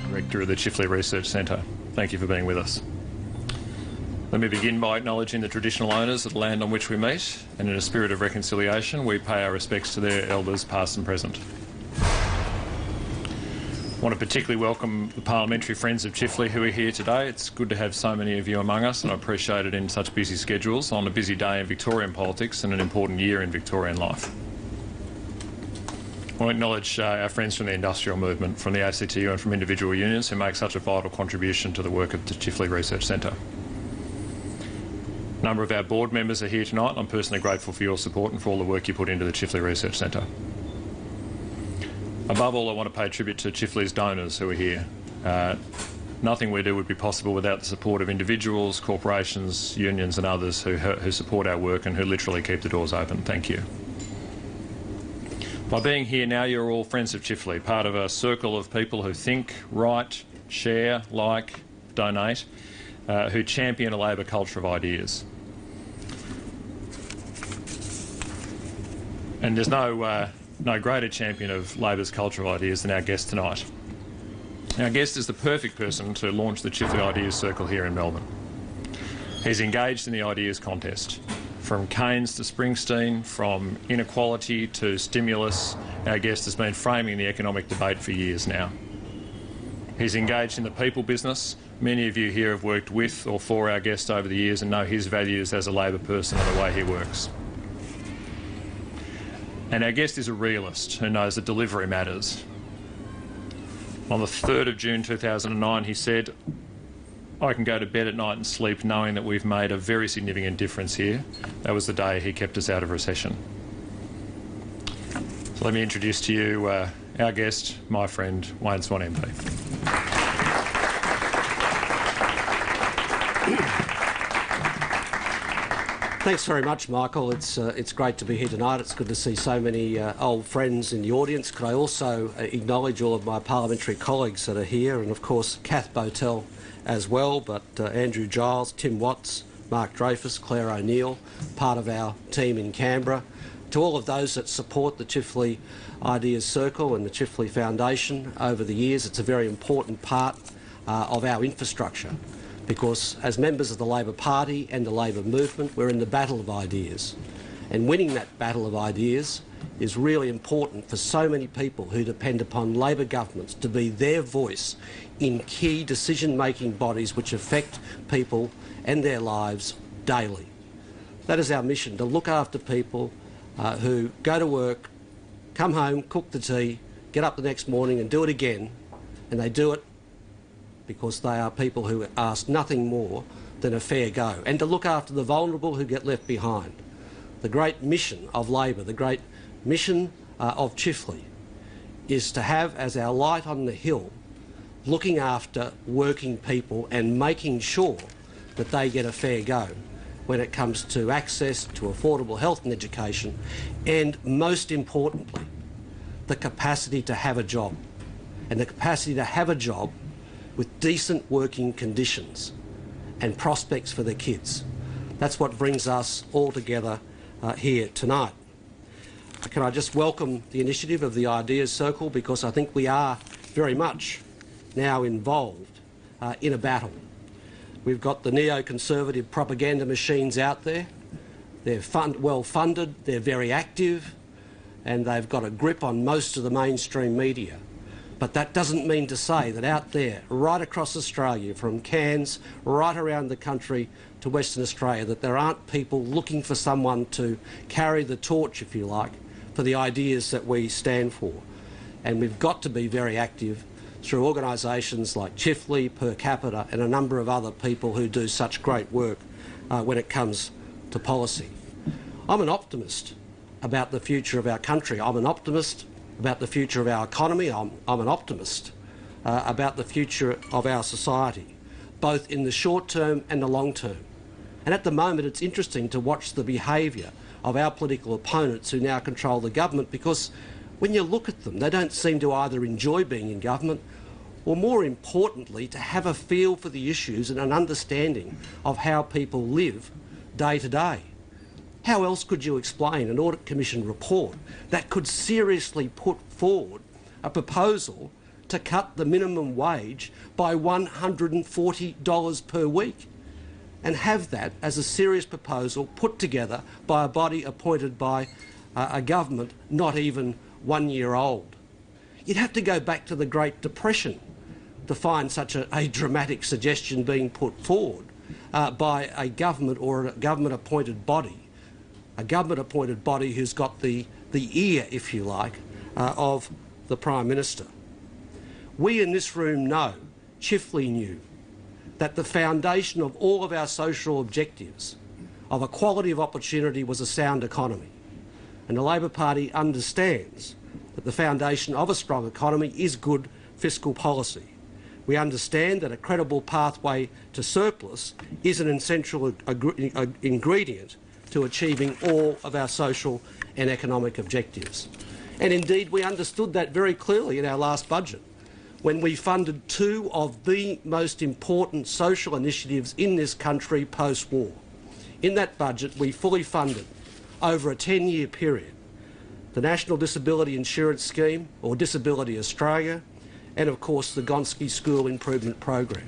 Director of the Chifley Research Centre. Thank you for being with us. Let me begin by acknowledging the traditional owners of the land on which we meet, and in a spirit of reconciliation we pay our respects to their elders past and present. I want to particularly welcome the parliamentary friends of Chifley who are here today. It's good to have so many of you among us, and I appreciate it in such busy schedules on a busy day in Victorian politics and an important year in Victorian life. I want to acknowledge our friends from the industrial movement, from the ACTU and from individual unions who make such a vital contribution to the work of the Chifley Research Centre. A number of our board members are here tonight, and I'm personally grateful for your support and for all the work you put into the Chifley Research Centre. Above all, I want to pay tribute to Chifley's donors who are here. Nothing we do would be possible without the support of individuals, corporations, unions and others who support our work and who literally keep the doors open. Thank you. By being here now, you're all friends of Chifley, part of a circle of people who think, write, share, like, donate, who champion a Labor culture of ideas. And there's no greater champion of Labor's culture of ideas than our guest tonight. Our guest is the perfect person to launch the Chifley Ideas Circle here in Melbourne. He's engaged in the ideas contest. From Keynes to Springsteen, from inequality to stimulus, our guest has been framing the economic debate for years now. He's engaged in the people business. Many of you here have worked with or for our guest over the years and know his values as a Labor person and the way he works. And our guest is a realist who knows that delivery matters. On the 3rd of June 2009, he said, "I can go to bed at night and sleep knowing that we've made a very significant difference here." That was the day he kept us out of recession. So let me introduce to you our guest, my friend, Wayne Swan MP. Thanks very much, Michael. It's great to be here tonight. It's good to see so many old friends in the audience. Could I also acknowledge all of my parliamentary colleagues that are here, and of course Kath Botel as well, but Andrew Giles, Tim Watts, Mark Dreyfus, Claire O'Neill, part of our team in Canberra. To all of those that support the Chifley Ideas Circle and the Chifley Foundation over the years, it's a very important part of our infrastructure, because as members of the Labor Party and the Labor movement, we're in the battle of ideas. And winning that battle of ideas is really important for so many people who depend upon Labor governments to be their voice in key decision-making bodies which affect people and their lives daily. That is our mission, to look after people who go to work, come home, cook the tea, get up the next morning and do it again, and they do it because they are people who ask nothing more than a fair go, and to look after the vulnerable who get left behind. The great mission of Labor, the great mission of Chifley, is to have as our light on the hill looking after working people and making sure that they get a fair go when it comes to access to affordable health and education, and most importantly, the capacity to have a job, and the capacity to have a job with decent working conditions and prospects for their kids. That's what brings us all together here tonight. Can I just welcome the initiative of the Ideas Circle, because I think we are very much now involved in a battle. We've got the neoconservative propaganda machines out there. They're well funded, they're very active, and they've got a grip on most of the mainstream media. But that doesn't mean to say that out there, right across Australia, from Cairns right around the country to Western Australia, that there aren't people looking for someone to carry the torch, if you like, for the ideas that we stand for. And we've got to be very active through organisations like Chifley, Per Capita, and a number of other people who do such great work when it comes to policy. I'm an optimist about the future of our country. I'm an optimist about the future of our economy. I'm an optimist about the future of our society, both in the short term and the long term. And at the moment, it's interesting to watch the behaviour of our political opponents who now control the government, because when you look at them, they don't seem to either enjoy being in government or, more importantly, to have a feel for the issues and an understanding of how people live day to day. How else could you explain an Audit Commission report that could seriously put forward a proposal to cut the minimum wage by $140 per week and have that as a serious proposal put together by a body appointed by a government not even 1 year old. You'd have to go back to the Great Depression to find such a dramatic suggestion being put forward by a government or a government-appointed body, who's got the ear, if you like, of the Prime Minister. We in this room know, Chifley knew, that the foundation of all of our social objectives of equality of opportunity was a sound economy. And the Labor Party understands that the foundation of a strong economy is good fiscal policy. We understand that a credible pathway to surplus is an essential ingredient to achieving all of our social and economic objectives. And indeed, we understood that very clearly in our last budget, when we funded two of the most important social initiatives in this country post-war. In that budget, we fully funded, over a 10-year period, the National Disability Insurance Scheme, or Disability Australia, and of course the Gonski School Improvement Program.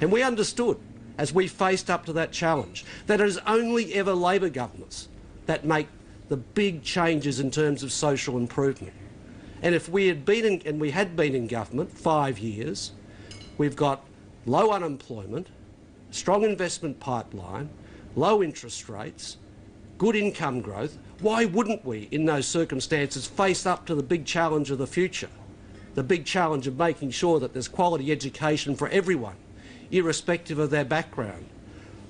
And we understood, as we faced up to that challenge, that it is only ever Labor governments that make the big changes in terms of social improvement. And if we had been in government 5 years, we've got low unemployment, strong investment pipeline, low interest rates, good income growth. Why wouldn't we, in those circumstances, face up to the big challenge of the future? The big challenge of making sure that there's quality education for everyone, irrespective of their background.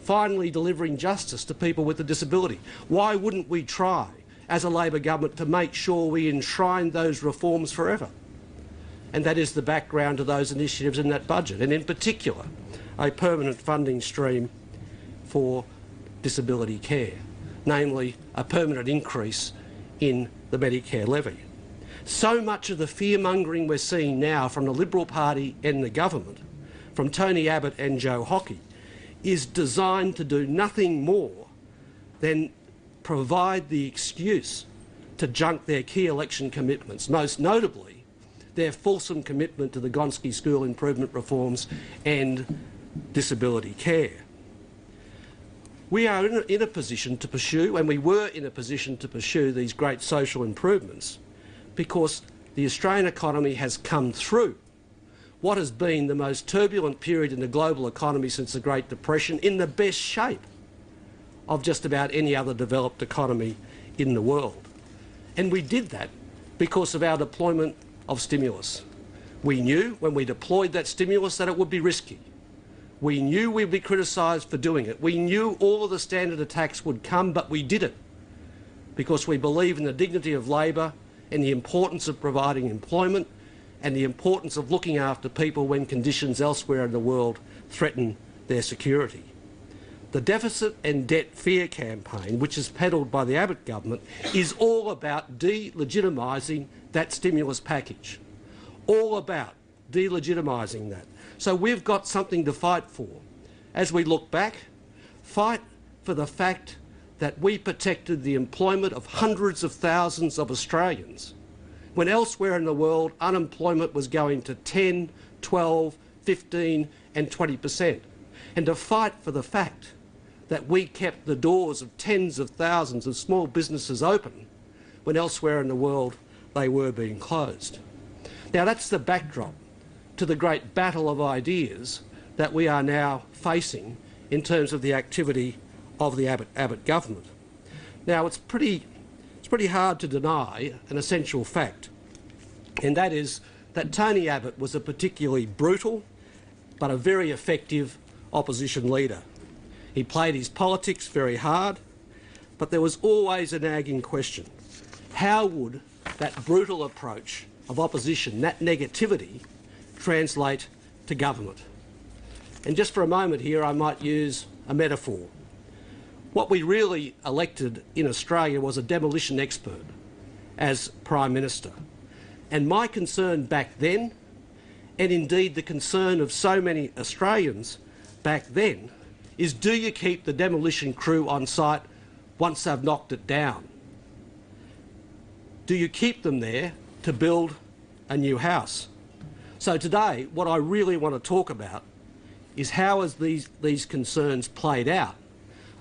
Finally, delivering justice to people with a disability. Why wouldn't we try, as a Labor government, to make sure we enshrine those reforms forever? And that is the background to those initiatives in that budget, and in particular, a permanent funding stream for disability care, namely a permanent increase in the Medicare levy. So much of the fear-mongering we're seeing now from the Liberal Party and the government, from Tony Abbott and Joe Hockey, is designed to do nothing more than provide the excuse to junk their key election commitments, most notably their fulsome commitment to the Gonski School Improvement reforms and disability care. We are in a position to pursue, and we were in a position to pursue, these great social improvements because the Australian economy has come through what has been the most turbulent period in the global economy since the Great Depression in the best shape of just about any other developed economy in the world. And we did that because of our deployment of stimulus. We knew when we deployed that stimulus that it would be risky. We knew we'd be criticised for doing it. We knew all of the standard attacks would come, but we did it because we believe in the dignity of labour and the importance of providing employment and the importance of looking after people when conditions elsewhere in the world threaten their security. The deficit and debt fear campaign, which is peddled by the Abbott government, is all about delegitimising that stimulus package, all about delegitimising that. So we've got something to fight for. As we look back, fight for the fact that we protected the employment of hundreds of thousands of Australians when elsewhere in the world unemployment was going to 10, 12, 15 and 20%. And to fight for the fact that we kept the doors of tens of thousands of small businesses open when elsewhere in the world they were being closed. Now that's the backdrop to the great battle of ideas that we are now facing in terms of the activity of the Abbott government. Now it's pretty hard to deny an essential fact, and that is that Tony Abbott was a particularly brutal but a very effective opposition leader. He played his politics very hard, but there was always a nagging question. How would that brutal approach of opposition, that negativity, translate to government? And just for a moment here, I might use a metaphor. What we really elected in Australia was a demolition expert as Prime Minister. And my concern back then, and indeed the concern of so many Australians back then, is do you keep the demolition crew on site once they've knocked it down? Do you keep them there to build a new house? So today, what I really want to talk about is how has these concerns played out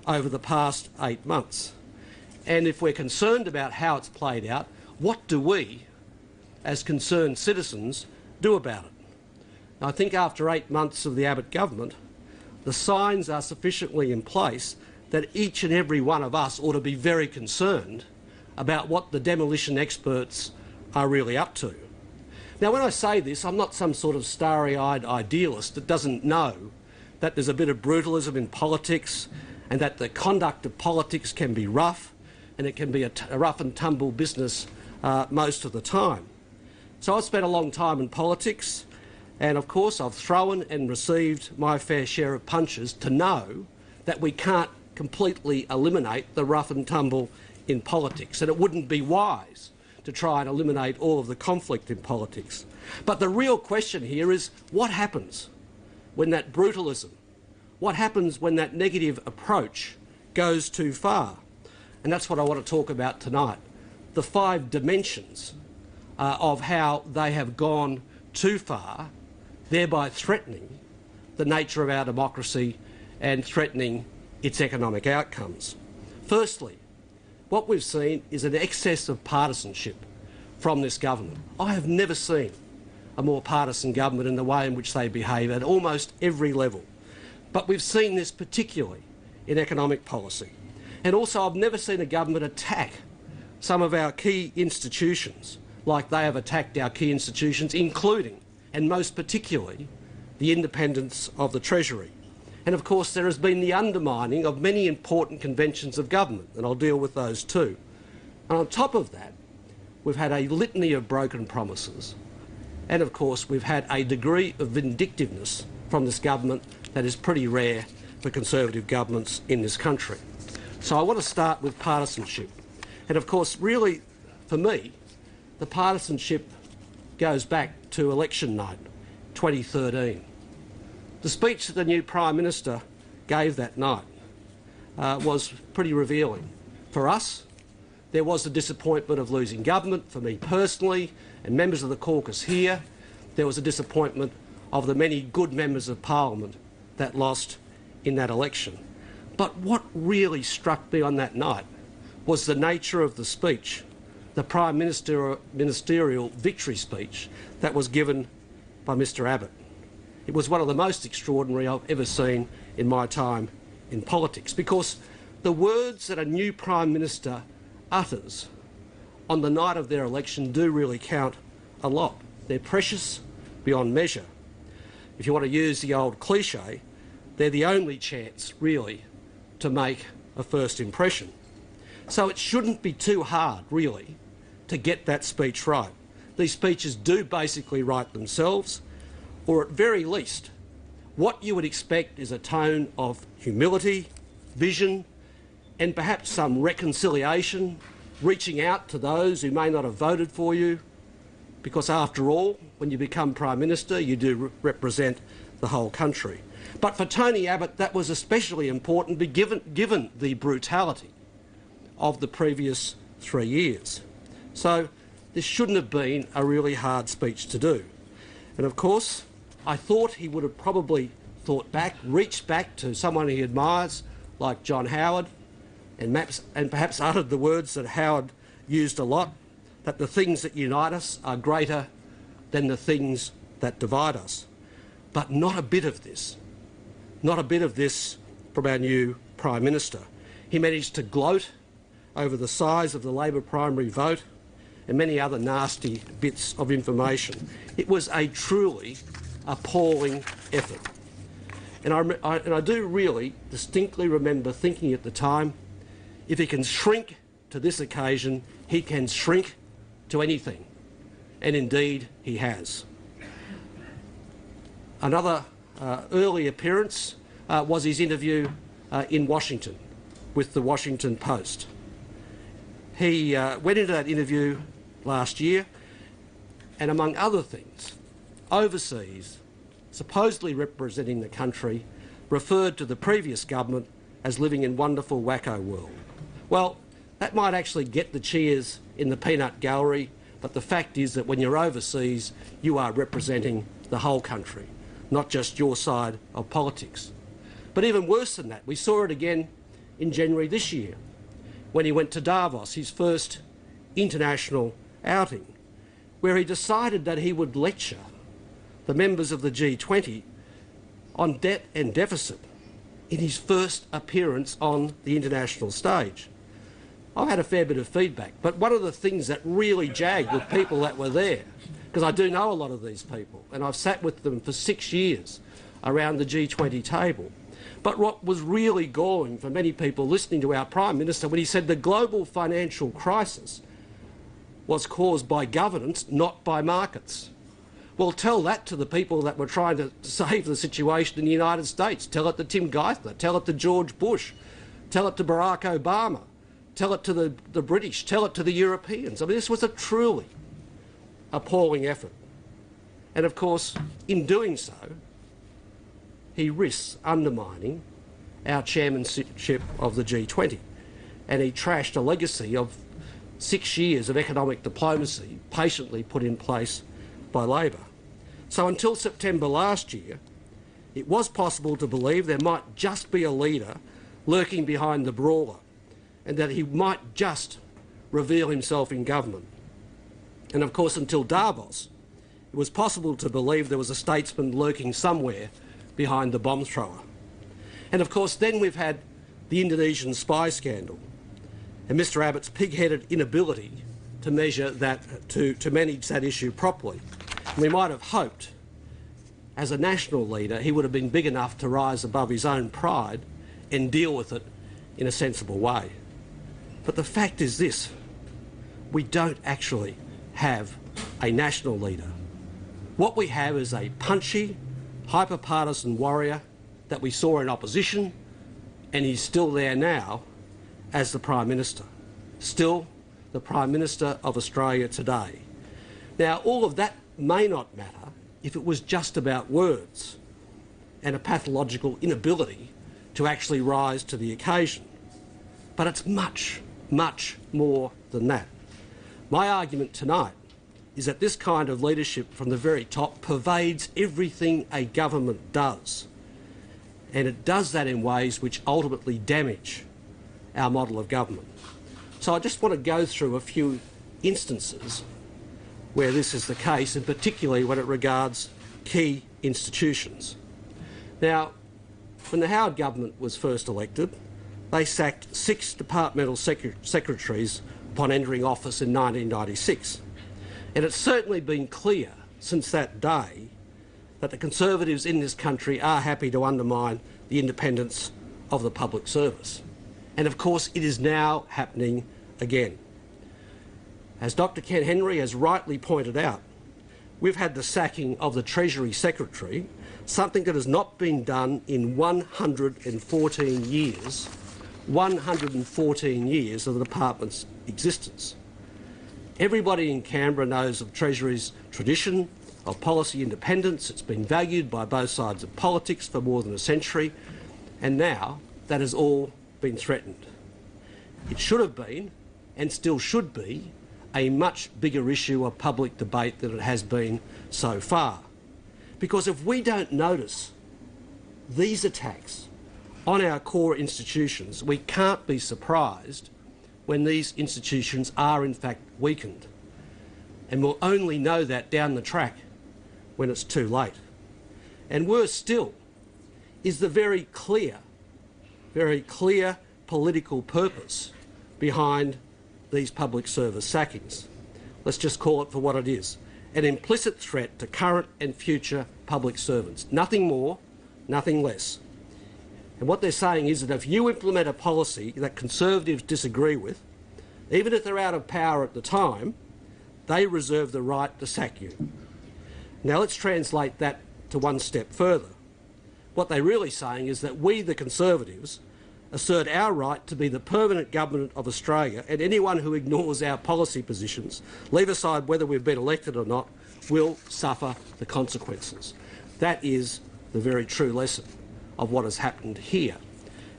over the past 8 months. And if we're concerned about how it's played out, what do we, as concerned citizens, do about it? I think after 8 months of the Abbott government, the signs are sufficiently in place that each and every one of us ought to be very concerned about what the demolition experts are really up to. Now, when I say this, I'm not some sort of starry-eyed idealist that doesn't know that there's a bit of brutalism in politics and that the conduct of politics can be rough and it can be a rough and tumble business most of the time. So I've spent a long time in politics, and of course I've thrown and received my fair share of punches to know that we can't completely eliminate the rough and tumble in politics, and it wouldn't be wise to try and eliminate all of the conflict in politics. But the real question here is what happens when that brutalism, what happens when that negative approach goes too far? And that's what I want to talk about tonight, the 5 dimensions of how they have gone too far, thereby threatening the nature of our democracy and threatening its economic outcomes. Firstly, what we've seen is an excess of partisanship from this government. I have never seen a more partisan government in the way in which they behave at almost every level. But we've seen this particularly in economic policy. And also I've never seen a government attack some of our key institutions like they have attacked our key institutions, including, and most particularly, the independence of the Treasury. And of course there has been the undermining of many important conventions of government, and I'll deal with those too. And on top of that, we've had a litany of broken promises, and of course we've had a degree of vindictiveness from this government that is pretty rare for Conservative governments in this country. So I want to start with partisanship. And of course, really, for me, the partisanship goes back to election night, 2013. The speech that the new Prime Minister gave that night was pretty revealing. For us, there was the disappointment of losing government. For me personally, and members of the caucus here, there was a disappointment of the many good members of Parliament that lost in that election. But what really struck me on that night was the nature of the speech, the Prime Ministerial victory speech that was given by Mr Abbott. It was one of the most extraordinary I've ever seen in my time in politics, because the words that a new Prime Minister utters on the night of their election do really count a lot. They're precious beyond measure. If you want to use the old cliche, they're the only chance, really, to make a first impression. So it shouldn't be too hard, really, to get that speech right. These speeches do basically write themselves, or at very least, what you would expect is a tone of humility, vision, and perhaps some reconciliation, reaching out to those who may not have voted for you, because after all, when you become Prime Minister, you do represent the whole country. But for Tony Abbott, that was especially important given the brutality of the previous 3 years. So this shouldn't have been a really hard speech to do. And of course, I thought he would have probably reached back to someone he admires, like John Howard, and perhaps uttered the words that Howard used a lot, that the things that unite us are greater than the things that divide us. But not a bit of this. Not a bit of this from our new Prime Minister. He managed to gloat over the size of the Labor primary vote and many other nasty bits of information. It was a truly appalling effort. And I do really distinctly remember thinking at the time, if he can shrink to this occasion, he can shrink to anything. And indeed, he has. Another early appearance was his interview in Washington with the Washington Post. He went into that interview last year and, among other things, overseas, supposedly representing the country, referred to the previous government as living in wonderful wacko world. Well, that might actually get the cheers in the peanut gallery, But the fact is that when you're overseas, you are representing the whole country, not just your side of politics. But even worse than that, we saw it again in January this year, when he went to Davos, his first international outing, where he decided that he would lecture the members of the G20 on debt and deficit in his first appearance on the international stage. I've had a fair bit of feedback, but one of the things that really jagged with people that were there, because I do know a lot of these people, and I've sat with them for 6 years around the G20 table, but what was really galling for many people listening to our Prime Minister when he said the global financial crisis was caused by governance, not by markets. Well, tell that to the people that were trying to save the situation in the United States. Tell it to Tim Geithner, tell it to George Bush, tell it to Barack Obama, tell it to the British, tell it to the Europeans. I mean, this was a truly appalling effort. And of course, in doing so, he risks undermining our chairmanship of the G20. And he trashed a legacy of 6 years of economic diplomacy patiently put in place by Labor. So until September last year, it was possible to believe there might just be a leader lurking behind the brawler and that he might just reveal himself in government. And of course, until Davos, it was possible to believe there was a statesman lurking somewhere behind the bomb thrower. And of course, then we've had the Indonesian spy scandal and Mr Abbott's pig-headed inability to measure that, to manage that issue properly. And we might have hoped, as a national leader, he would have been big enough to rise above his own pride and deal with it in a sensible way. But the fact is this: we don't actually have a national leader. What we have is a punchy, hyper-partisan warrior that we saw in opposition, and he's still there now as the Prime Minister. Still the Prime Minister of Australia today. Now, all of that may not matter if it was just about words and a pathological inability to actually rise to the occasion. But it's much, much more than that. My argument tonight is that this kind of leadership from the very top pervades everything a government does. And it does that in ways which ultimately damage our model of government. So I just want to go through a few instances where this is the case, and particularly when it regards key institutions. Now, when the Howard government was first elected, they sacked 6 departmental secretaries upon entering office in 1996. And it's certainly been clear since that day that the Conservatives in this country are happy to undermine the independence of the public service. And of course, it is now happening again. As Dr. Ken Henry has rightly pointed out, we've had the sacking of the Treasury Secretary, something that has not been done in 114 years, 114 years of the department's existence. Everybody in Canberra knows of Treasury's tradition of policy independence. It's been valued by both sides of politics for more than a century, and now that has all been threatened. It should have been, and still should be, a much bigger issue of public debate than it has been so far. Because if we don't notice these attacks on our core institutions, we can't be surprised when these institutions are in fact weakened. And we'll only know that down the track when it's too late. And worse still is the very clear political purpose behind these public service sackings. Let's just call it for what it is: an implicit threat to current and future public servants. Nothing more, nothing less. And what they're saying is that if you implement a policy that Conservatives disagree with, even if they're out of power at the time, they reserve the right to sack you. Now let's translate that to one step further. What they're really saying is that we, the Conservatives, assert our right to be the permanent government of Australia, and anyone who ignores our policy positions, leave aside whether we've been elected or not, will suffer the consequences. That is the very true lesson of what has happened here.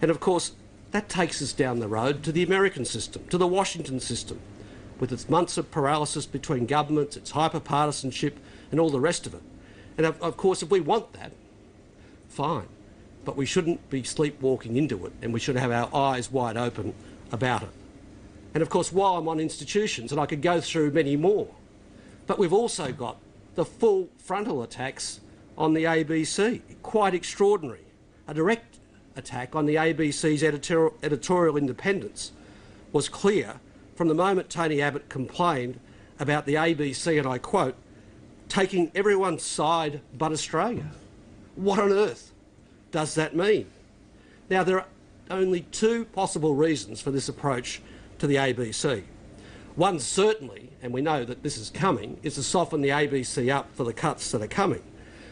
And of course, that takes us down the road to the American system, to the Washington system, with its months of paralysis between governments, its hyper-partisanship and all the rest of it. And of course, if we want that, fine. But we shouldn't be sleepwalking into it, and we should have our eyes wide open about it. And of course, while I'm on institutions, and I could go through many more, but we've also got the full frontal attacks on the ABC, quite extraordinary. A direct attack on the ABC's editorial independence was clear from the moment Tony Abbott complained about the ABC, and I quote, taking everyone's side but Australia. What on earth does that mean? Now, there are only two possible reasons for this approach to the ABC. One certainly, and we know that this is coming, is to soften the ABC up for the cuts that are coming.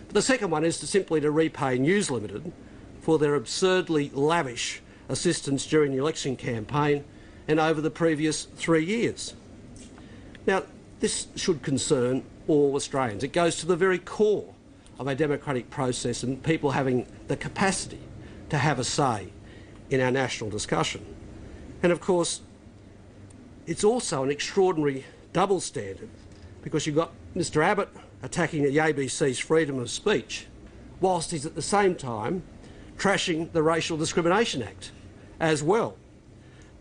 But the second one is simply to repay News Limited for their absurdly lavish assistance during the election campaign and over the previous 3 years. Now, this should concern all Australians. It goes to the very core of our democratic process and people having the capacity to have a say in our national discussion. And of course, it's also an extraordinary double standard because you've got Mr Abbott attacking the ABC's freedom of speech whilst he's at the same time trashing the Racial Discrimination Act as well.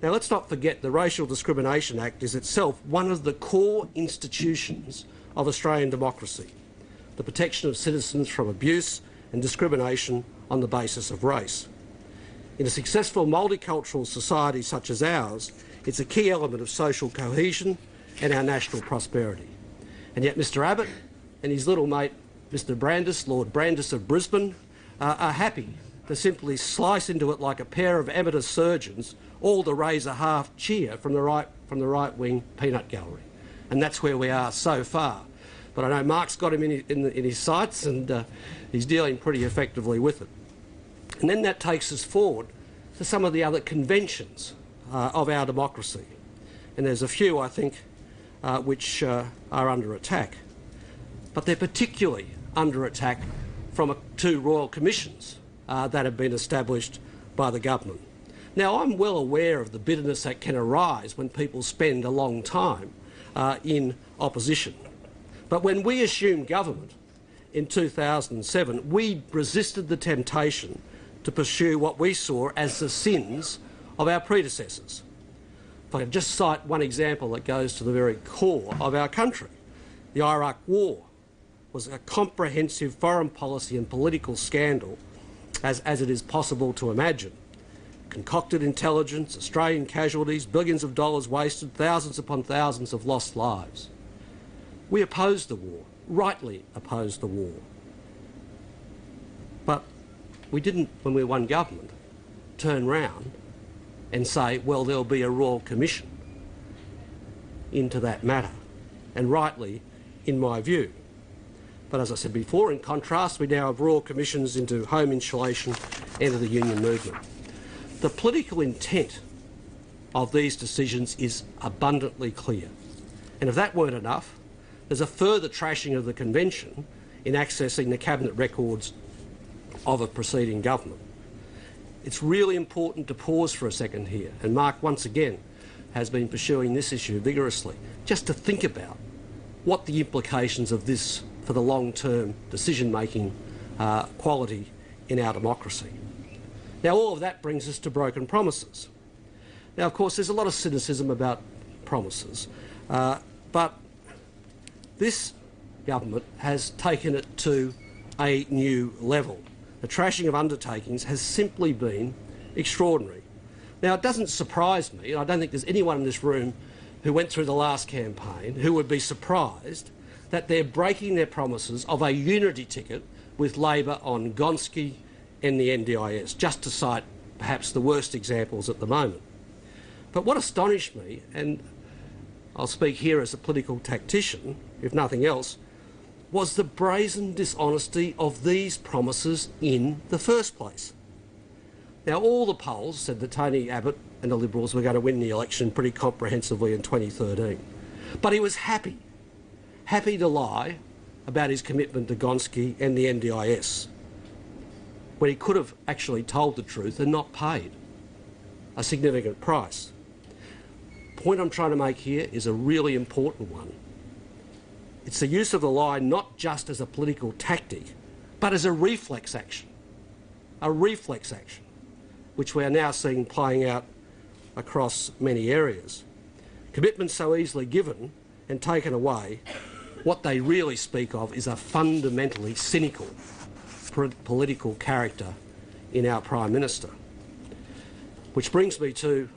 Now, let's not forget the Racial Discrimination Act is itself one of the core institutions of Australian democracy, the protection of citizens from abuse and discrimination on the basis of race. In a successful multicultural society such as ours, it's a key element of social cohesion and our national prosperity. And yet Mr Abbott and his little mate, Mr Brandis, Lord Brandis of Brisbane, are happy to simply slice into it like a pair of amateur surgeons, all to raise a half cheer from the right-wing peanut gallery. And that's where we are so far. But I know Mark's got him in his sights, and he's dealing pretty effectively with it. And then that takes us forward to some of the other conventions of our democracy. And there's a few, I think, which are under attack. But they're particularly under attack from two royal commissions that have been established by the government. Now, I'm well aware of the bitterness that can arise when people spend a long time in opposition. But when we assumed government in 2007, we resisted the temptation to pursue what we saw as the sins of our predecessors. If I can just cite one example that goes to the very core of our country. The Iraq War was a comprehensive foreign policy and political scandal, as it is possible to imagine. Concocted intelligence, Australian casualties, billions of dollars wasted, thousands upon thousands of lost lives. We opposed the war, rightly opposed the war. But we didn't, when we won government, turn round and say, well, there'll be a Royal Commission into that matter. And rightly, in my view. But as I said before, in contrast, we now have Royal Commissions into home insulation and to the union movement. The political intent of these decisions is abundantly clear. And if that weren't enough, there's a further trashing of the convention in accessing the cabinet records of a preceding government. It's really important to pause for a second here, and Mark once again has been pursuing this issue vigorously, just to think about what the implications of this for the long-term decision-making quality in our democracy. Now, all of that brings us to broken promises. Now, of course, there's a lot of cynicism about promises, but this government has taken it to a new level. The trashing of undertakings has simply been extraordinary. Now, it doesn't surprise me, and I don't think there's anyone in this room who went through the last campaign who would be surprised that they're breaking their promises of a unity ticket with Labor on Gonski and the NDIS, just to cite perhaps the worst examples at the moment. But what astonished me, and I'll speak here as a political tactician, if nothing else, was the brazen dishonesty of these promises in the first place. Now, all the polls said that Tony Abbott and the Liberals were going to win the election pretty comprehensively in 2013. But he was happy to lie about his commitment to Gonski and the NDIS, when he could have actually told the truth and not paid a significant price. point I'm trying to make here is a really important one. It's the use of the line not just as a political tactic, but as a reflex action, which we are now seeing playing out across many areas. Commitments so easily given and taken away, what they really speak of is a fundamentally cynical political character in our Prime Minister. Which brings me to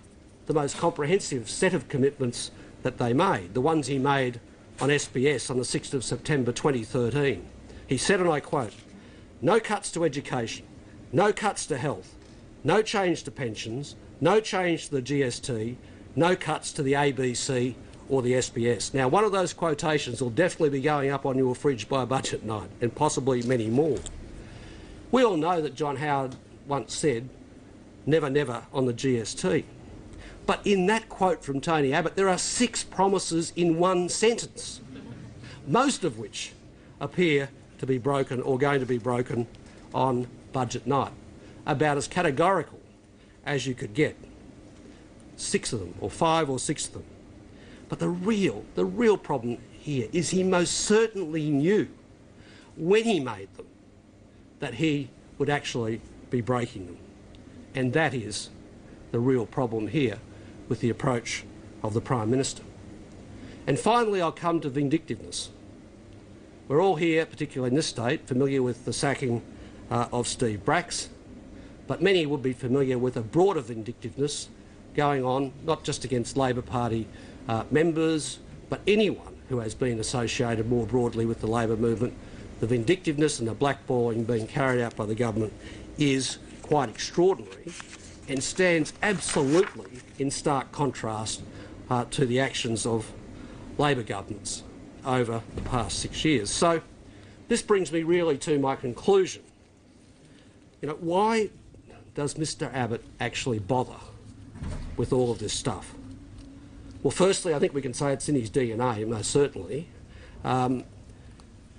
the most comprehensive set of commitments that they made, the ones he made on SBS on the 6th of September 2013. He said, and I quote, "No cuts to education, no cuts to health, no change to pensions, no change to the GST, no cuts to the ABC or the SBS." Now, one of those quotations will definitely be going up on your fridge by budget night, and possibly many more. We all know that John Howard once said, "Never, never" on the GST. But in that quote from Tony Abbott, there are 6 promises in one sentence, most of which appear to be broken or going to be broken on budget night. About as categorical as you could get. 6 of them, or 5 or 6 of them. But the real problem here is he most certainly knew when he made them that he would actually be breaking them. And that is the real problem here with the approach of the Prime Minister. And finally, I'll come to vindictiveness. We're all here, particularly in this state, familiar with the sacking of Steve Bracks, but many would be familiar with a broader vindictiveness going on, not just against Labor Party members, but anyone who has been associated more broadly with the Labor movement. The vindictiveness and the blackballing being carried out by the government is quite extraordinary and stands absolutely in stark contrast to the actions of Labor governments over the past 6 years. So this brings me really to my conclusion. Why does Mr Abbott actually bother with all of this stuff? Well, firstly, I think we can say it's in his DNA, most certainly, and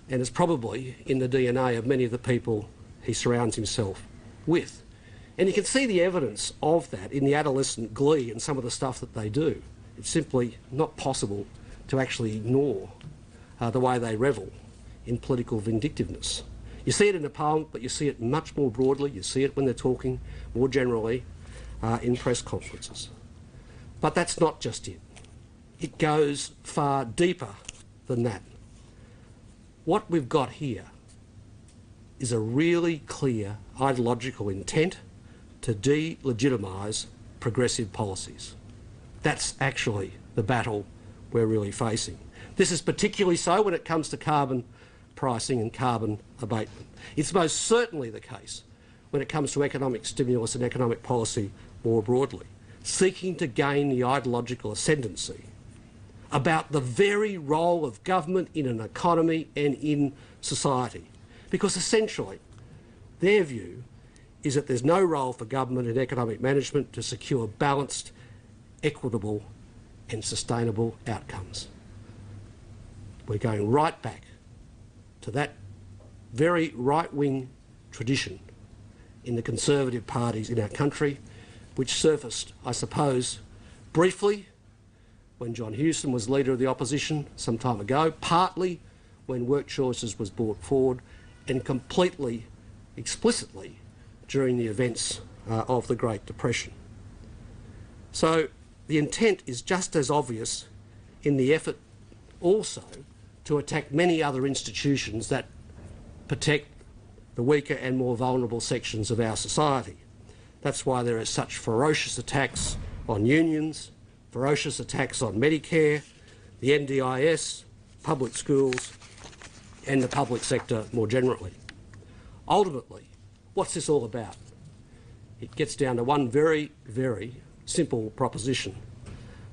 it's probably in the DNA of many of the people he surrounds himself with. And you can see the evidence of that in the adolescent glee and some of the stuff that they do. It's simply not possible to actually ignore the way they revel in political vindictiveness. You see it in the Parliament, but you see it much more broadly. You see it when they're talking more generally in press conferences. But that's not just it. It goes far deeper than that. What we've got here is a really clear ideological intent to delegitimise progressive policies. That's actually the battle we're really facing. This is particularly so when it comes to carbon pricing and carbon abatement. It's most certainly the case when it comes to economic stimulus and economic policy more broadly, seeking to gain the ideological ascendancy about the very role of government in an economy and in society. Because essentially, their view is that there's no role for government in economic management to secure balanced, equitable and sustainable outcomes. We're going right back to that very right-wing tradition in the Conservative parties in our country, which surfaced, I suppose, briefly when John Hewson was Leader of the Opposition some time ago, partly when work choices was brought forward, and completely, explicitly, during the events of the Great Depression. So the intent is just as obvious in the effort also to attack many other institutions that protect the weaker and more vulnerable sections of our society. That's why there are such ferocious attacks on unions, ferocious attacks on Medicare, the NDIS, public schools and the public sector more generally. Ultimately, what's this all about? It gets down to one very, very simple proposition.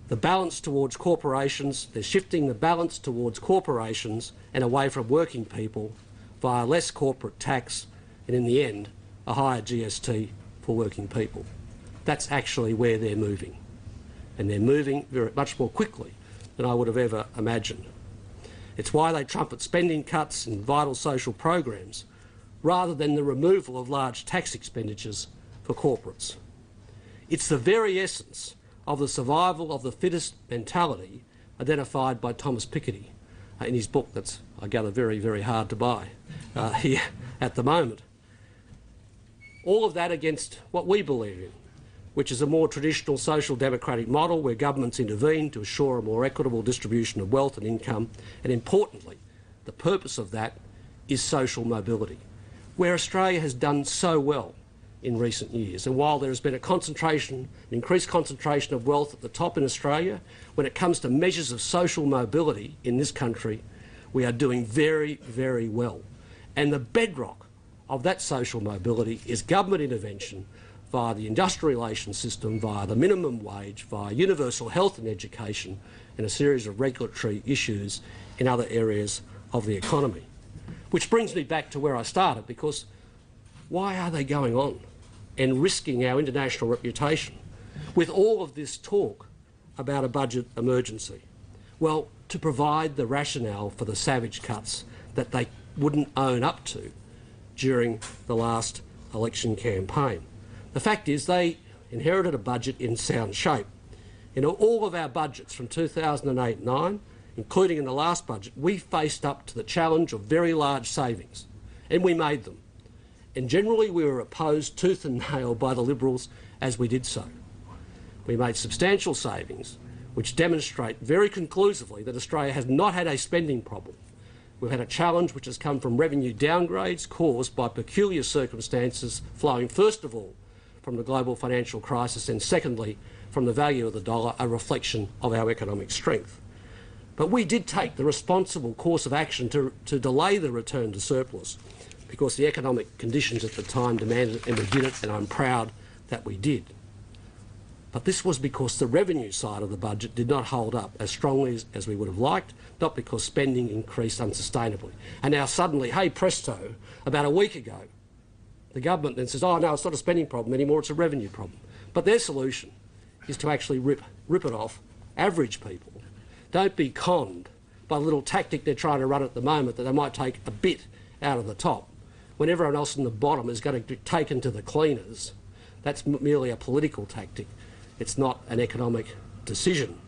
The balance towards corporations, they're shifting the balance towards corporations and away from working people via less corporate tax and, in the end, a higher GST for working people. That's actually where they're moving. And they're moving much more quickly than I would have ever imagined. It's why they trumpet spending cuts in vital social programs rather than the removal of large tax expenditures for corporates. It's the very essence of the survival of the fittest mentality identified by Thomas Piketty in his book that's, I gather, very, very hard to buy here at the moment. All of that against what we believe in, which is a more traditional social democratic model where governments intervene to assure a more equitable distribution of wealth and income, and importantly, the purpose of that is social mobility, where Australia has done so well in recent years. And while there has been an increased concentration of wealth at the top in Australia, when it comes to measures of social mobility in this country, we are doing very, very well. And the bedrock of that social mobility is government intervention via the industrial relations system, via the minimum wage, via universal health and education, and a series of regulatory issues in other areas of the economy. Which brings me back to where I started, because why are they going on and risking our international reputation with all of this talk about a budget emergency? Well, to provide the rationale for the savage cuts that they wouldn't own up to during the last election campaign. The fact is they inherited a budget in sound shape. In all of our budgets from 2008-9, including in the last budget, we faced up to the challenge of very large savings, and we made them. And generally we were opposed tooth and nail by the Liberals as we did so. We made substantial savings which demonstrate very conclusively that Australia has not had a spending problem. We've had a challenge which has come from revenue downgrades caused by peculiar circumstances flowing first of all from the global financial crisis and secondly from the value of the dollar, a reflection of our economic strength. But we did take the responsible course of action to delay the return to surplus because the economic conditions at the time demanded it, and we did it, and I'm proud that we did. But this was because the revenue side of the budget did not hold up as strongly as we would have liked, not because spending increased unsustainably. And now suddenly, hey presto, about a week ago, the government then says, oh no, it's not a spending problem anymore, it's a revenue problem. But their solution is to actually rip it off average people. Don't be conned by the little tactic they're trying to run at the moment that they might take a bit out of the top when everyone else in the bottom is going to be taken to the cleaners. That's merely a political tactic. It's not an economic decision.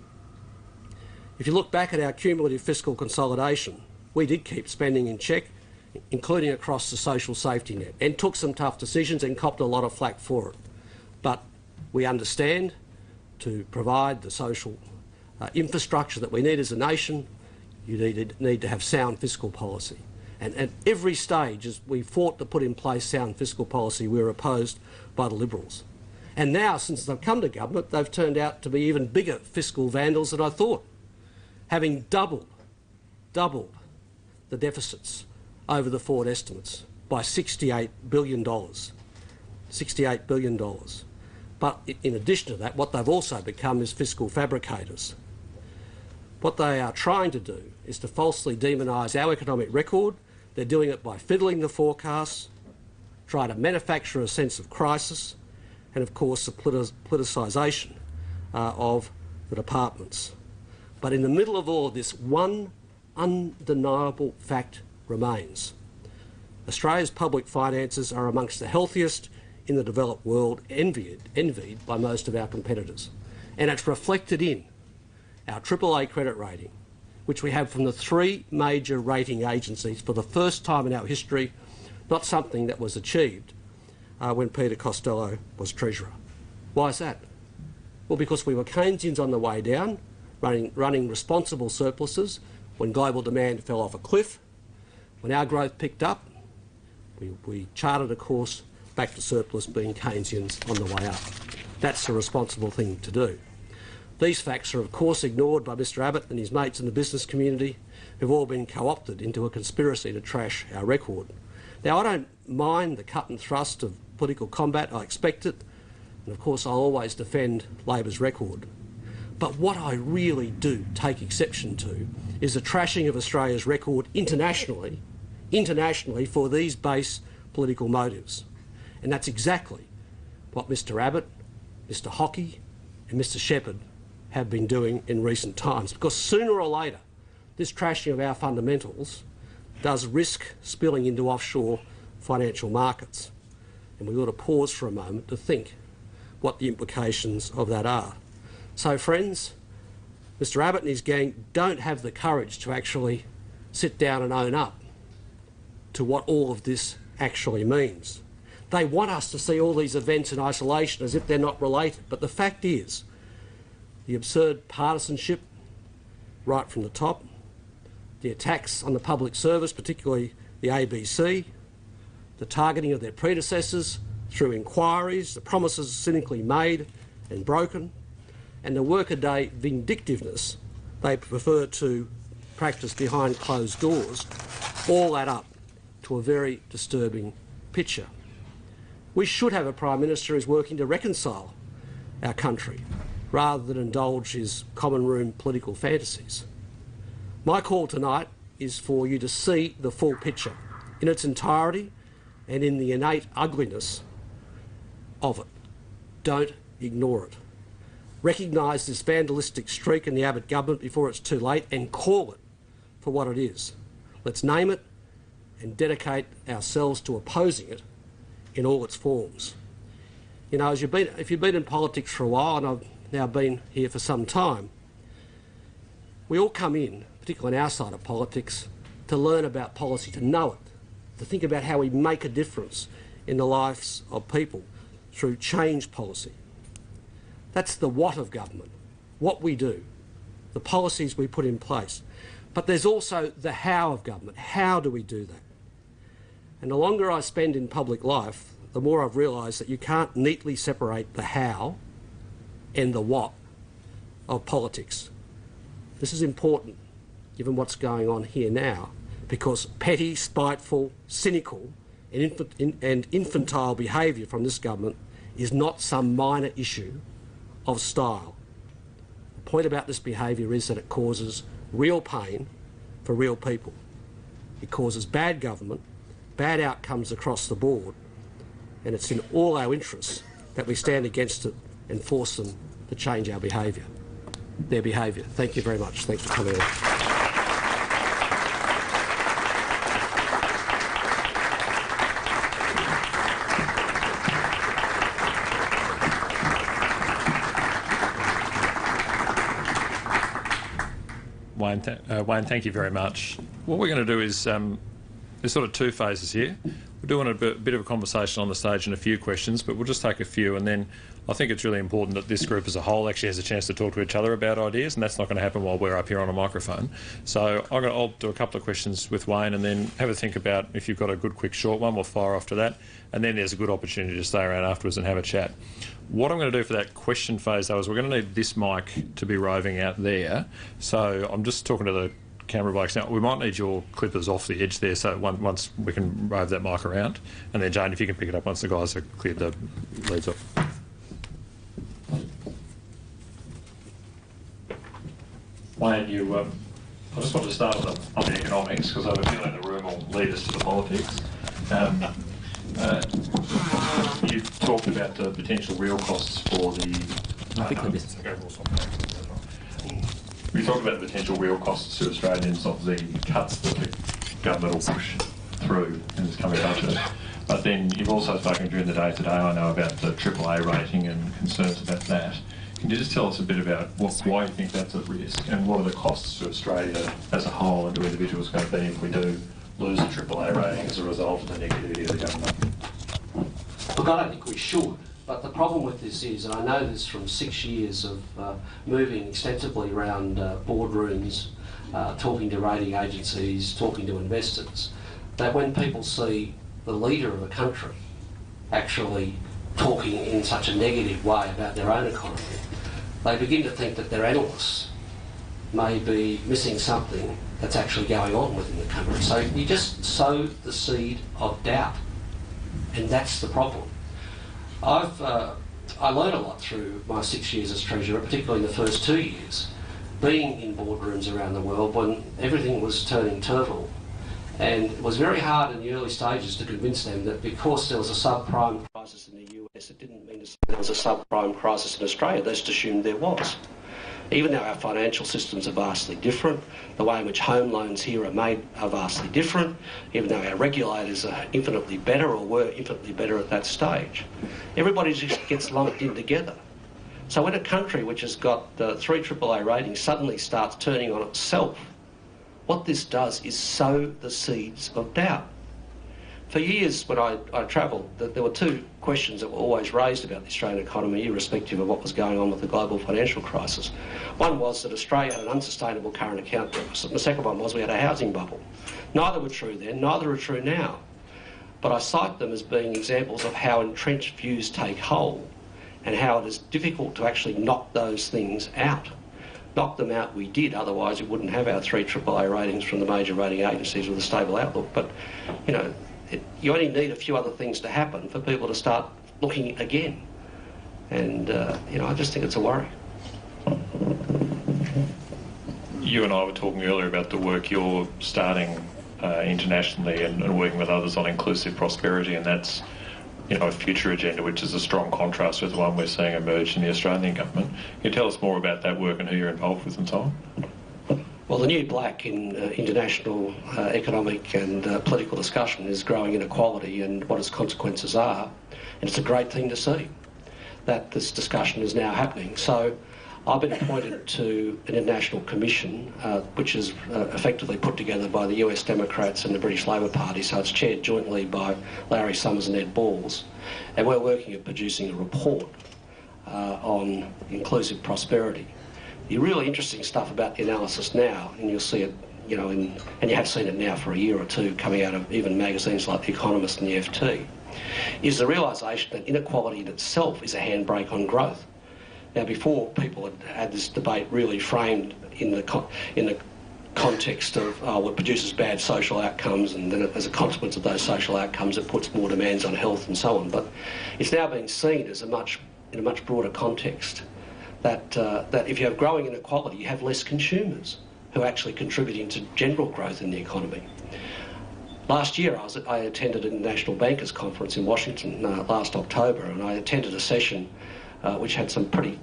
If you look back at our cumulative fiscal consolidation, we did keep spending in check, including across the social safety net, and took some tough decisions and copped a lot of flack for it. But we understand to provide the social infrastructure that we need as a nation, you need to have sound fiscal policy. And at every stage, as we fought to put in place sound fiscal policy, we were opposed by the Liberals. And now, since they've come to government, they've turned out to be even bigger fiscal vandals than I thought, having doubled the deficits over the forward estimates by $68 billion. $68 billion. But in addition to that, what they've also become is fiscal fabricators. What they are trying to do is to falsely demonise our economic record. They're doing it by fiddling the forecasts, trying to manufacture a sense of crisis, and of course the politicisation of the departments. But in the middle of all of this, one undeniable fact remains. Australia's public finances are amongst the healthiest in the developed world, envied by most of our competitors. And it's reflected in our AAA credit rating, which we have from the three major rating agencies for the first time in our history, not something that was achieved when Peter Costello was Treasurer. Why is that? Well, because we were Keynesians on the way down, running responsible surpluses when global demand fell off a cliff. When our growth picked up, we charted a course back to surplus, being Keynesians on the way up. That's the responsible thing to do. These facts are of course ignored by Mr Abbott and his mates in the business community, who've all been co-opted into a conspiracy to trash our record. Now, I don't mind the cut and thrust of political combat, I expect it, and of course I'll always defend Labor's record. But what I really do take exception to is the trashing of Australia's record internationally for these base political motives. And that's exactly what Mr Abbott, Mr Hockey and Mr Shepherd have been doing in recent times, because sooner or later this trashing of our fundamentals does risk spilling into offshore financial markets. And we ought to pause for a moment to think what the implications of that are. So, friends, Mr Abbott and his gang don't have the courage to actually sit down and own up to what all of this actually means. They want us to see all these events in isolation as if they're not related, but the fact is, the absurd partisanship right from the top, the attacks on the public service, particularly the ABC, the targeting of their predecessors through inquiries, the promises cynically made and broken, and the workaday vindictiveness they prefer to practice behind closed doors, all add up to a very disturbing picture. We should have a Prime Minister who's working to reconcile our country rather than indulge his common room political fantasies. My call tonight is for you to see the full picture in its entirety and in the innate ugliness of it. Don't ignore it. Recognise this vandalistic streak in the Abbott government before it's too late and call it for what it is. Let's name it and dedicate ourselves to opposing it in all its forms. You know, if you've been in politics for a while, and I've now been here for some time, we all come in, particularly on our side of politics, to learn about policy, to know it, to think about how we make a difference in the lives of people through change policy. That's the what of government, what we do, the policies we put in place. But there's also the how of government. How do we do that? And the longer I spend in public life, the more I've realised that you can't neatly separate the how and the what of politics. This is important, given what's going on here now, because petty, spiteful, cynical and infantile behaviour from this government is not some minor issue of style. The point about this behaviour is that it causes real pain for real people. It causes bad government, bad outcomes across the board, and it's in all our interests that we stand against it and force them to change our behaviour, their behaviour. Thank you very much. Thanks for coming in. Wayne, thank you very much. What we're going to do is there's sort of two phases here. We're doing a bit of a conversation on the stage and a few questions, but we'll just take a few, and then I think it's really important that this group as a whole actually has a chance to talk to each other about ideas, and that's not going to happen while we're up here on a microphone. So I'll do a couple of questions with Wayne and then have a think about if you've got a good, quick, short one, we'll fire off to that, and then there's a good opportunity to stay around afterwards and have a chat. What I'm going to do for that question phase, though, is we're going to need this mic to be roving out there. So I'm just talking to the camera bikes now. We might need your clippers off the edge there, so once we can rove that mic around, and then Jane, if you can pick it up once the guys have cleared the leads off. Wayne, I just wanted to start on the economics because I have a feeling the room will lead us to the politics. You talked about the potential real costs for we talked about the potential real costs to Australians of the cuts that the government will push through in this coming budget. But then you've also spoken during the day today, I know, about the AAA rating and concerns about that. Can you just tell us a bit about why you think that's at risk and what are the costs to Australia as a whole and to individuals going to be if we do lose the AAA rating as a result of the negativity of the government? Look, I don't think we should. But the problem with this is, and I know this from 6 years of moving extensively around boardrooms, talking to rating agencies, talking to investors, that when people see the leader of a country actually talking in such a negative way about their own economy, they begin to think that their analysts may be missing something that's actually going on within the country. So you just sow the seed of doubt, and that's the problem. I learned a lot through my 6 years as Treasurer, particularly in the first 2 years, being in boardrooms around the world when everything was turning turtle. And it was very hard in the early stages to convince them that because there was a subprime crisis in the US, it didn't mean there was a subprime crisis in Australia. They just assumed there was. Even though our financial systems are vastly different, the way in which home loans here are made are vastly different, even though our regulators are infinitely better or were infinitely better at that stage. Everybody just gets lumped in together. So when a country which has got 3 AAA ratings suddenly starts turning on itself, what this does is sow the seeds of doubt. For years when I travelled, there were 2 questions that were always raised about the Australian economy, irrespective of what was going on with the global financial crisis. One was that Australia had an unsustainable current account deficit, and the second one was we had a housing bubble. Neither were true then, neither are true now. But I cite them as being examples of how entrenched views take hold and how it is difficult to actually knock those things out. Knock them out we did, otherwise we wouldn't have our 3 AAA ratings from the major rating agencies with a stable outlook. But, you know, you only need a few other things to happen for people to start looking again. And, you know, I just think it's a worry. You and I were talking earlier about the work you're starting internationally and working with others on inclusive prosperity, and that's, you know, a future agenda which is a strong contrast with the one we're seeing emerge in the Australian government. Can you tell us more about that work and who you're involved with and so on? Well, the new black in international economic and political discussion is growing inequality and what its consequences are. And it's a great thing to see that this discussion is now happening. So I've been appointed to an international commission, which is effectively put together by the US Democrats and the British Labor Party, so it's chaired jointly by Larry Summers and Ed Balls. And we're working at producing a report on inclusive prosperity. The really interesting stuff about the analysis now, and you'll see it, you know, and you have seen it now for a year or two coming out of even magazines like The Economist and the FT, is the realisation that inequality in itself is a handbrake on growth. Now, before, people had this debate really framed in the context of, oh, it produces bad social outcomes, and then as a consequence of those social outcomes, it puts more demands on health and so on. But it's now being seen as in a much broader context. That if you have growing inequality, you have less consumers who are actually contributing to general growth in the economy. Last year, I attended a National Bankers Conference in Washington last October, and I attended a session which had some pretty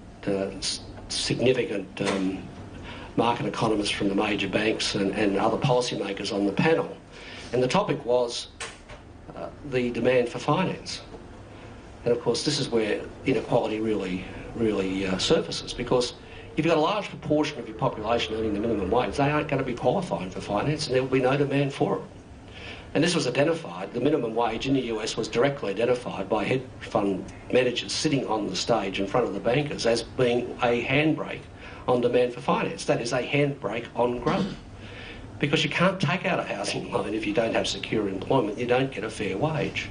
significant market economists from the major banks and other policymakers on the panel. And the topic was the demand for finance. And of course, this is where inequality really surfaces, because if you've got a large proportion of your population earning the minimum wage, they aren't going to be qualifying for finance, and there will be no demand for it. And this was identified, the minimum wage in the US was directly identified by hedge fund managers sitting on the stage in front of the bankers as being a handbrake on demand for finance. That is a handbrake on growth. Because you can't take out a housing loan if you don't have secure employment, you don't get a fair wage.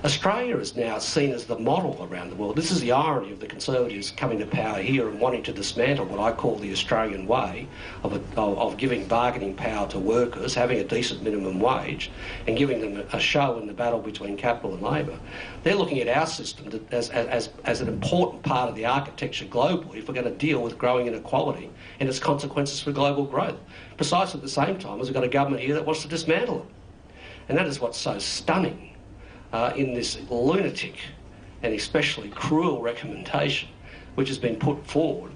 Australia is now seen as the model around the world. This is the irony of the Conservatives coming to power here and wanting to dismantle what I call the Australian way of giving bargaining power to workers, having a decent minimum wage, and giving them a show in the battle between capital and labour. They're looking at our system as an important part of the architecture globally if we're going to deal with growing inequality and its consequences for global growth, precisely at the same time as we've got a government here that wants to dismantle it. And that is what's so stunning in this lunatic and especially cruel recommendation which has been put forward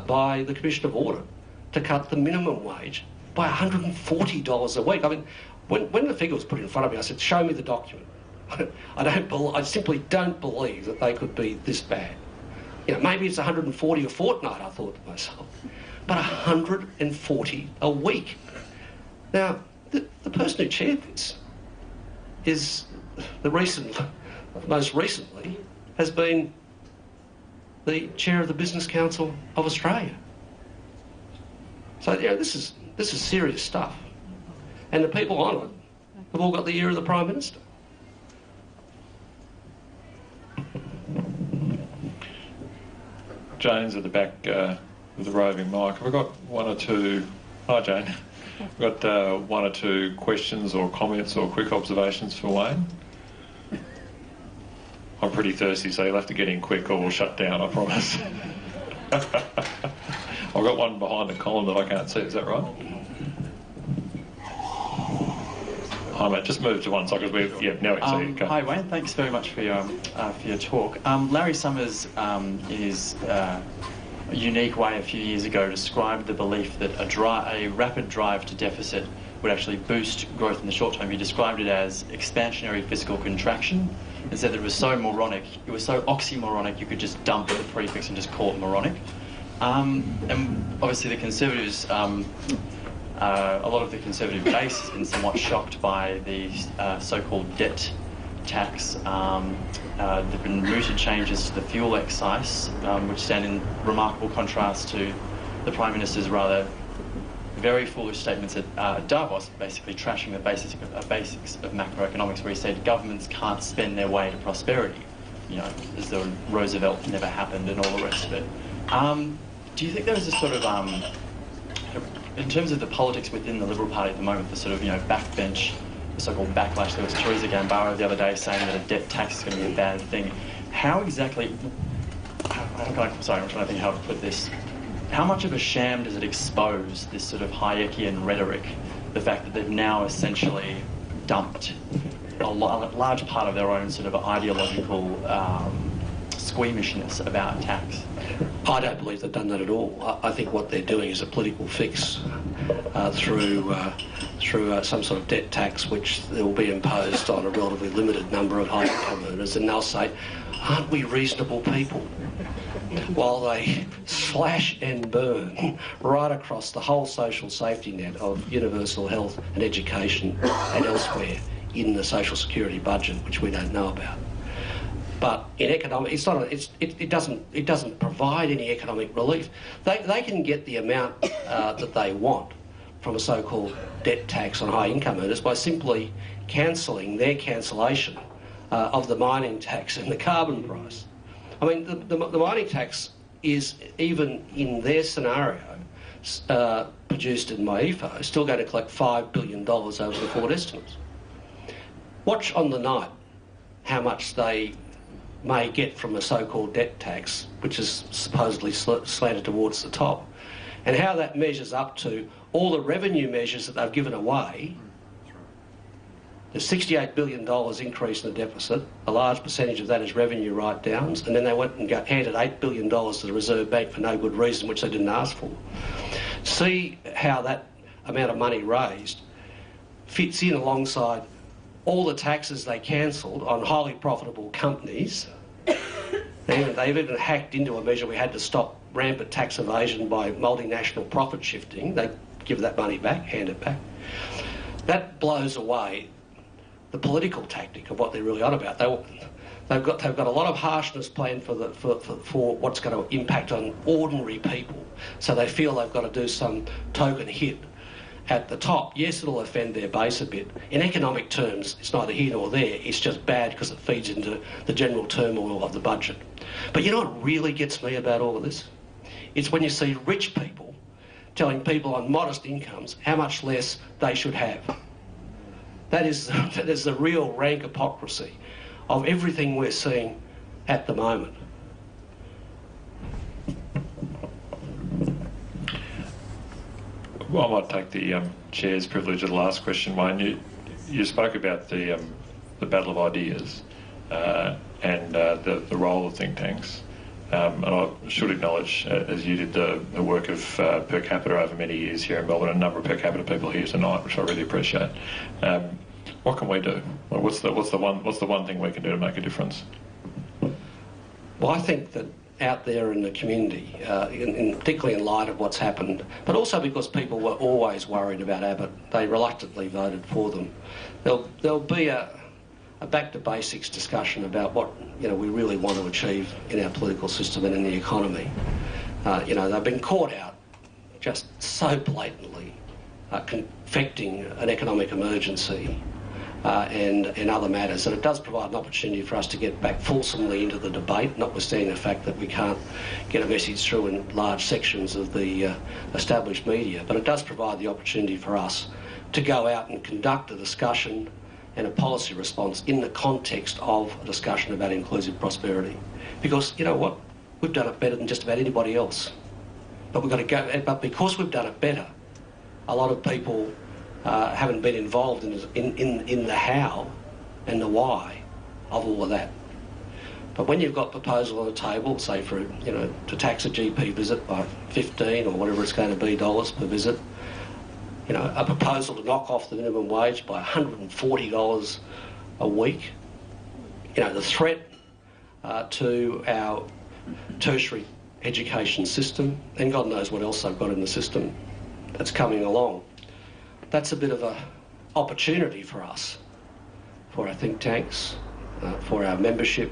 by the Commission of Audit to cut the minimum wage by $140 a week. I mean, when the figure was put in front of me, I said, show me the document. I simply don't believe that they could be this bad. You know, maybe it's 140 a fortnight, I thought to myself, but 140 a week. Now, the person who chaired this is most recently has been the chair of the Business Council of Australia. So, you know, this is serious stuff. And the people on it have all got the ear of the Prime Minister. Jane's at the back with the roving mic. Have we got one or two? Hi, Jane. We've got one or two questions or comments or quick observations for Wayne. I'm pretty thirsty, so you'll have to get in quick or we'll shut down, I promise. I've got one behind the column that I can't see, is that right? Hi, mate, just move to one side because now we can see you. Go. Hi, Wayne, thanks very much for your talk. Larry Summers, in his unique way a few years ago, described the belief that a rapid drive to deficit would actually boost growth in the short term. He described it as expansionary fiscal contraction and said that it was so moronic, it was so oxymoronic, you could just dump the prefix and just call it moronic. And obviously the Conservatives, a lot of the Conservative base has been somewhat shocked by the so-called debt tax. There have been mooted changes to the fuel excise, which stand in remarkable contrast to the Prime Minister's rather very foolish statements at Davos, basically trashing the basics of macroeconomics, where he said governments can't spend their way to prosperity, you know, as though Roosevelt never happened and all the rest of it. Do you think there is a sort of, in terms of the politics within the Liberal Party at the moment, the sort of, you know, backbench, the so-called backlash, there was Theresa Gambaro the other day saying that a debt tax is going to be a bad thing. How exactly, I'm trying to think how to put this. How much of a sham does it expose, this sort of Hayekian rhetoric, the fact that they've now essentially dumped a large part of their own sort of ideological squeamishness about tax? I don't believe they've done that at all. I think what they're doing is a political fix through some sort of debt tax, which will be imposed on a relatively limited number of high-income earners, and they'll say, aren't we reasonable people? While they slash and burn right across the whole social safety net of universal health and education and elsewhere in the social security budget, which we don't know about. But in economic, it doesn't provide any economic relief. They can get the amount that they want from a so-called debt tax on high income earners by simply cancelling their cancellation of the mining tax and the carbon price. I mean, the mining tax is, even in their scenario, produced in MyEFO, still going to collect $5 billion over the forward estimates. Watch on the night how much they may get from a so-called debt tax, which is supposedly slanted towards the top, and how that measures up to all the revenue measures that they've given away. There's $68 billion increase in the deficit. A large percentage of that is revenue write-downs, and then they went and handed $8 billion to the Reserve Bank for no good reason, which they didn't ask for. See how that amount of money raised fits in alongside all the taxes they cancelled on highly profitable companies. They've even hacked into a measure we had to stop rampant tax evasion by multinational profit shifting. They give that money back, hand it back. That blows away the political tactic of what they're really on about. They've got a lot of harshness planned for what's going to impact on ordinary people. So they feel they've got to do some token hit at the top. Yes, it'll offend their base a bit. In economic terms, it's neither here nor there. It's just bad because it feeds into the general turmoil of the budget. But you know what really gets me about all of this? It's when you see rich people telling people on modest incomes how much less they should have. That is the real rank hypocrisy of everything we're seeing at the moment. Well, I might take the chair's privilege of the last question, Wayne. You spoke about the battle of ideas and the role of think tanks. And I should acknowledge, as you did, the work of per capita over many years here in Melbourne, and a number of per capita people here tonight, which I really appreciate. What can we do? What's the one thing we can do to make a difference? Well, I think that out there in the community, particularly in light of what's happened, but also because people were always worried about Abbott, they reluctantly voted for them. There'll be a back to basics discussion about what we really want to achieve in our political system and in the economy. They've been caught out just so blatantly, confecting an economic emergency and other matters, and it does provide an opportunity for us to get back fulsomely into the debate, notwithstanding the fact that we can't get a message through in large sections of the established media. But it does provide the opportunity for us to go out and conduct a discussion and a policy response in the context of a discussion about inclusive prosperity. Because you know what? We've done it better than just about anybody else. But we've got to go. But because we've done it better, a lot of people haven't been involved in the how and the why of all of that. But when you've got proposal on the table, say for to tax a GP visit by 15 or whatever it's going to be dollars per visit, a proposal to knock off the minimum wage by $140 a week, the threat to our tertiary education system, and God knows what else they've got in the system that's coming along. That's a bit of an opportunity for us, for our think tanks, for our membership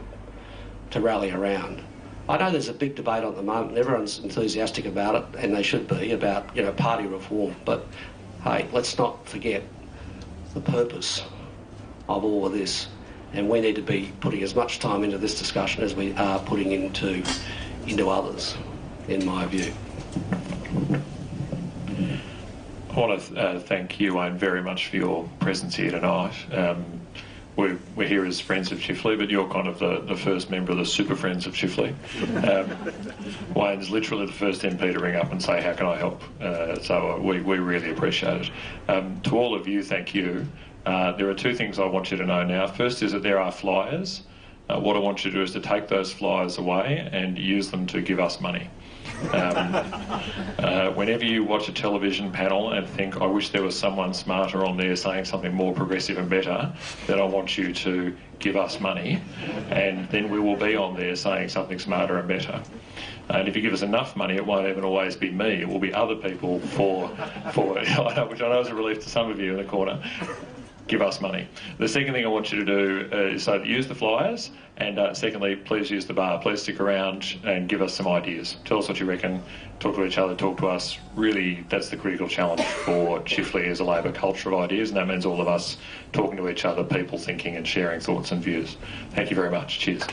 to rally around. I know there's a big debate at the moment, and everyone's enthusiastic about it, and they should be, about party reform. But hey, let's not forget the purpose of all of this, and we need to be putting as much time into this discussion as we are putting into others, in my view. I want to thank you, Wayne, very much for your presence here tonight. We're here as Friends of Chifley, but you're kind of the first member of the Super Friends of Chifley. Wayne's literally the first MP to ring up and say, how can I help? So we really appreciate it. To all of you, thank you. There are two things I want you to know now. First is that there are flyers. What I want you to do is to take those flyers away and use them to give us money. Whenever you watch a television panel and think, I wish there was someone smarter on there saying something more progressive and better, then I want you to give us money, and then we will be on there saying something smarter and better. And if you give us enough money, it won't even always be me, it will be other people for which I know is a relief to some of you in the corner. Give us money. The second thing I want you to do is use the flyers, and secondly, please use the bar. Please stick around and give us some ideas. Tell us what you reckon, talk to each other, talk to us. Really, that's the critical challenge for Chifley as a Labor culture of ideas, and that means all of us talking to each other, people thinking and sharing thoughts and views. Thank you very much. Cheers.